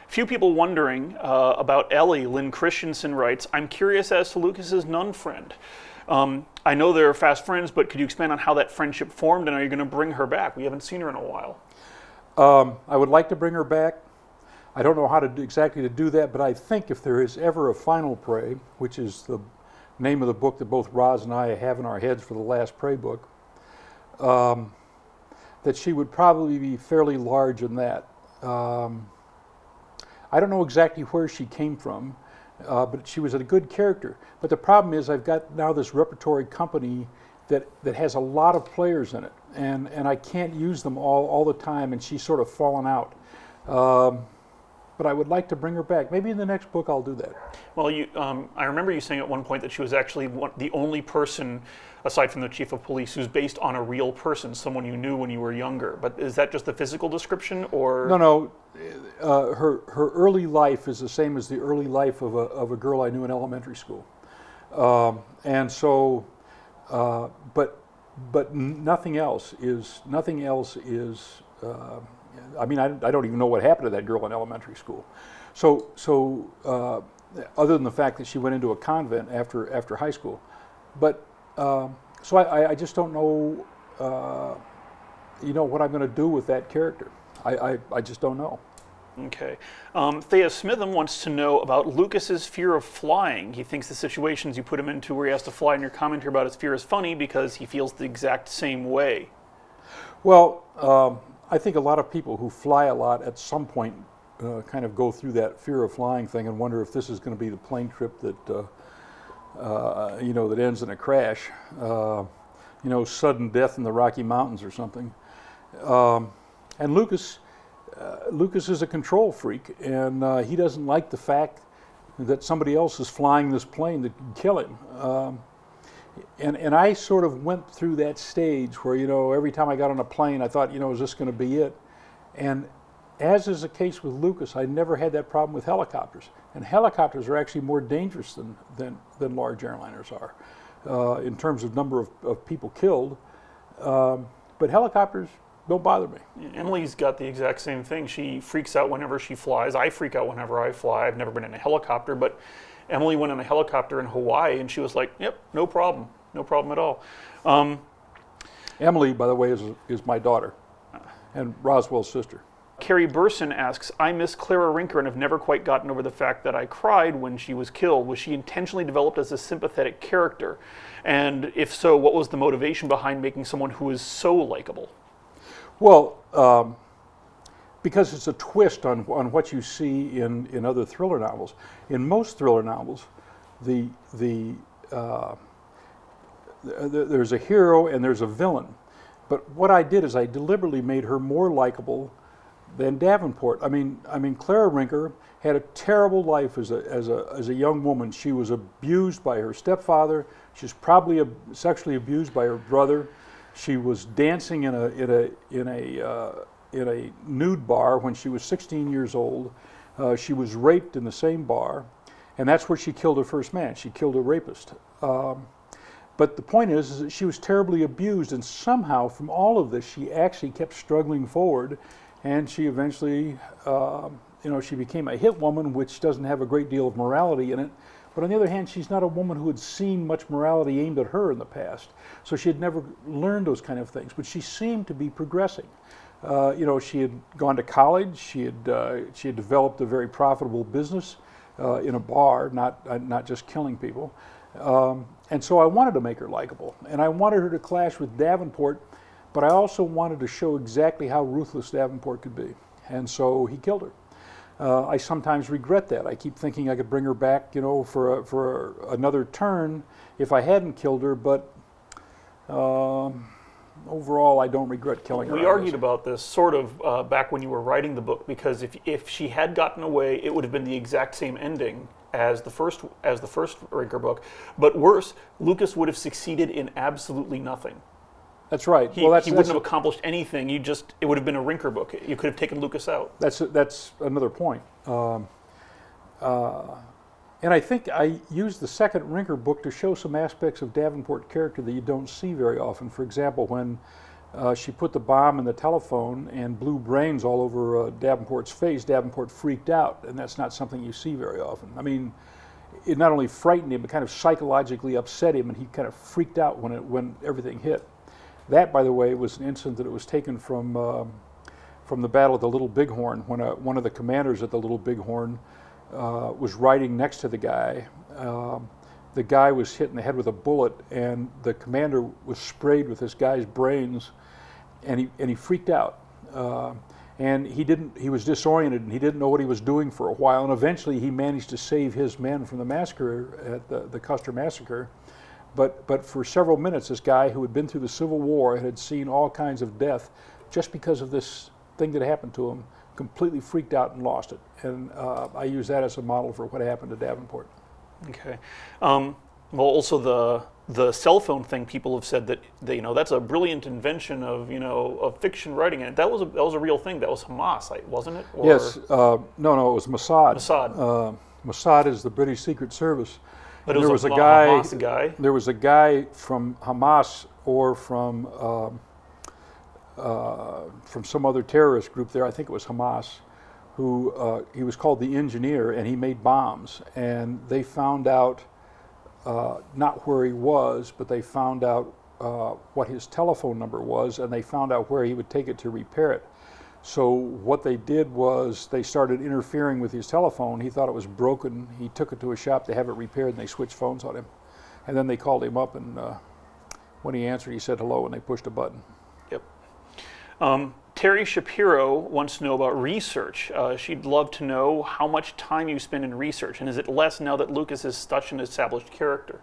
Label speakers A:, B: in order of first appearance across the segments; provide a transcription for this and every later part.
A: Few people wondering about Ellie. Lynn Christensen writes, I'm curious as to Lucas's nun friend. I know they're fast friends, but could you expand on how that friendship formed, and are you going to bring her back? We haven't seen her in a while.
B: I would like to bring her back. I don't know how to exactly to do that, but I think if there is ever a final prey, which is the name of the book that both Roz and I have in our heads for the last prey book, that she would probably be fairly large in that. I don't know exactly where she came from, but she was a good character. But the problem is I've got now this repertory company that has a lot of players in it, and I can't use them all the time, and she's sort of fallen out. But I would like to bring her back. Maybe in the next book I'll do that.
A: Well, I remember you saying at one point that she was actually the only person, aside from the chief of police, who's based on a real person, someone you knew when you were younger. But is that just the physical description, or?
B: No. Her early life is the same as the early life of a girl I knew in elementary school, and so, but nothing else is. I mean, I don't even know what happened to that girl in elementary school. So other than the fact that she went into a convent after high school, but so I just don't know, what I'm going to do with that character. I just don't know.
A: Okay. Thea Smitham wants to know about Lucas's fear of flying. He thinks the situations you put him into where he has to fly in your commentary about his fear is funny because he feels the exact same way.
B: Well, I think a lot of people who fly a lot at some point kind of go through that fear of flying thing and wonder if this is going to be the plane trip that that ends in a crash, sudden death in the Rocky Mountains or something. And Lucas is a control freak, and he doesn't like the fact that somebody else is flying this plane that can kill him. And I sort of went through that stage where, every time I got on a plane, I thought, is this going to be it? And as is the case with Lucas, I never had that problem with helicopters. And helicopters are actually more dangerous than large airliners are in terms of number of people killed. But helicopters don't bother me.
A: Emily's got the exact same thing. She freaks out whenever she flies. I freak out whenever I fly. I've never been in a helicopter, but Emily went on a helicopter in Hawaii, and she was like, yep, no problem at all.
B: Emily, by the way, is my daughter and Roswell's sister.
A: Carrie Burson asks, I miss Clara Rinker and have never quite gotten over the fact that I cried when she was killed. Was she intentionally developed as a sympathetic character? And if so, what was the motivation behind making someone who is so likable?
B: Well, because it's a twist on what you see in other thriller novels. In most thriller novels, there's a hero and there's a villain. But what I did is I deliberately made her more likable than Davenport. I mean, Clara Rinker had a terrible life as a young woman. She was abused by her stepfather. She was probably sexually abused by her brother. She was dancing in a nude bar when she was 16 years old. She was raped in the same bar, and that's where she killed her first man. She killed a rapist. But the point is that she was terribly abused, and somehow from all of this, she actually kept struggling forward, and she eventually, she became a hit woman, which doesn't have a great deal of morality in it. But on the other hand, she's not a woman who had seen much morality aimed at her in the past. So she had never learned those kind of things, but she seemed to be progressing. She had gone to college. She had developed a very profitable business in a bar, not just killing people. And so I wanted to make her likable, and I wanted her to clash with Davenport, but I also wanted to show exactly how ruthless Davenport could be. And so he killed her. I sometimes regret that. I keep thinking I could bring her back, for another turn if I hadn't killed her, but overall I don't regret killing her.
A: We argued about this sort of back when you were writing the book, because if she had gotten away, it would have been the exact same ending as the first Rinker book, but worse, Lucas would have succeeded in absolutely nothing.
B: That's right.
A: He wouldn't have accomplished anything. It would have been a Rinker book. You could have taken Lucas out.
B: That's another point. And I think I used the second Rinker book to show some aspects of Davenport character that you don't see very often. For example, when She put the bomb in the telephone and blew brains all over Davenport's face. Davenport freaked out, and that's not something you see very often. I mean, it not only frightened him, but kind of psychologically upset him, and he kind of freaked out when everything hit. That, by the way, was an incident that it was taken from the Battle of the Little Bighorn, when one of the commanders at the Little Bighorn was riding next to the guy. The guy was hit in the head with a bullet, and the commander was sprayed with this guy's brains, and he freaked out. And he was disoriented, and he didn't know what he was doing for a while, and eventually he managed to save his men from the massacre at the Custer Massacre. But for several minutes, this guy who had been through the Civil War and had seen all kinds of death, just because of this thing that happened to him, completely freaked out and lost it. And I use that as a model for what happened to Davenport.
A: Okay. Well, also the cell phone thing, people have said that that's a brilliant invention of fiction writing, and that was a real thing. That was Hamas, wasn't it? Or
B: yes. No, it was Mossad.
A: Mossad.
B: Mossad is the British Secret Service.
A: But there was a Hamas guy.
B: There was a guy from Hamas or from some other terrorist group there. I think it was Hamas, who he was called the engineer, and he made bombs. And they found out not where he was, but they found out what his telephone number was, and they found out where he would take it to repair it. So what they did was they started interfering with his telephone. He thought it was broken. He took it to a shop to have it repaired, and they switched phones on him. And then they called him up, and when he answered, he said hello, and they pushed a button.
A: Yep. Terry Shapiro wants to know about research. She'd love to know how much time you spend in research, and is it less now that Lucas is such an established character?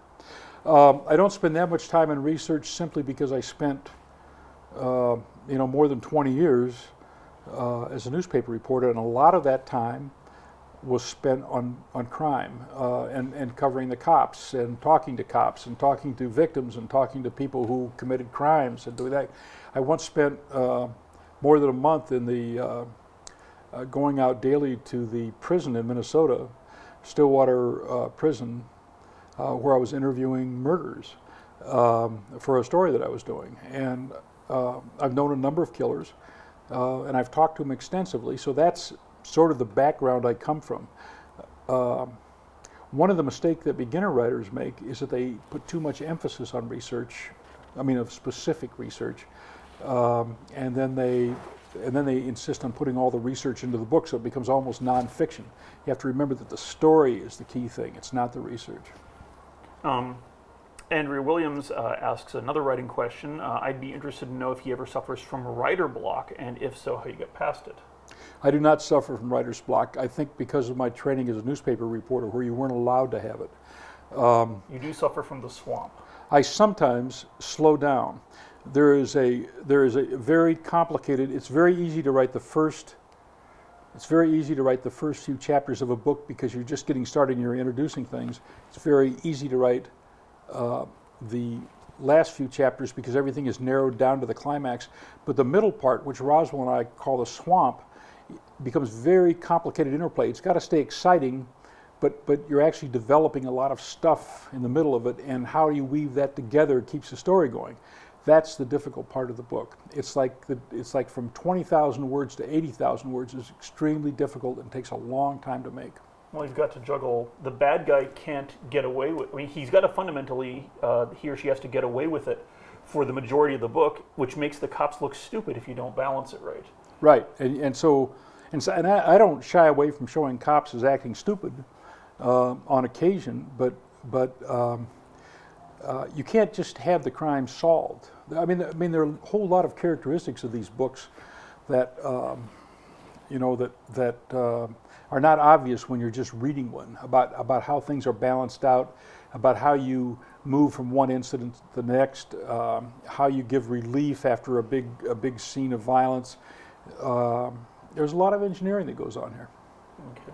B: I don't spend that much time in research simply because I spent more than 20 years as a newspaper reporter, and a lot of that time was spent on crime and covering the cops and talking to victims and talking to people who committed crimes and doing that. I once spent more than a month in the going out daily to the prison in Minnesota, Stillwater Prison, where I was interviewing murderers for a story that I was doing. And I've known a number of killers, and I've talked to them extensively, so that's sort of the background I come from. One of the mistakes that beginner writers make is that they put too much emphasis on research, of specific research, and then they insist on putting all the research into the book, so it becomes almost nonfiction. You have to remember that the story is the key thing; it's not the research.
A: Andrea Williams asks another writing question. I'd be interested to know if he ever suffers from writer block, and if so, how you get past it.
B: I do not suffer from writer's block. I think because of my training as a newspaper reporter, where you weren't allowed to have it.
A: You do suffer from the swamp.
B: I sometimes slow down. There is a very complicated. It's very easy to write the first few chapters of a book because you're just getting started and you're introducing things. It's very easy to write the last few chapters because everything is narrowed down to the climax. But the middle part, which Roswell and I call the swamp, becomes very complicated interplay. It's got to stay exciting, but you're actually developing a lot of stuff in the middle of it, and how you weave that together keeps the story going. That's the difficult part of the book. It's like from 20,000 words to 80,000 words is extremely difficult and takes a long time to make.
A: Well, you've got to juggle. The bad guy can't get away with. He's got to fundamentally, he or she has to get away with it for the majority of the book, which makes the cops look stupid if you don't balance it right.
B: Right, and I don't shy away from showing cops as acting stupid on occasion, but you can't just have the crime solved. I mean, there are a whole lot of characteristics of these books that are not obvious when you're just reading one, about how things are balanced out, about how you move from one incident to the next, how you give relief after a big scene of violence. There's a lot of engineering that goes on here.
A: Okay.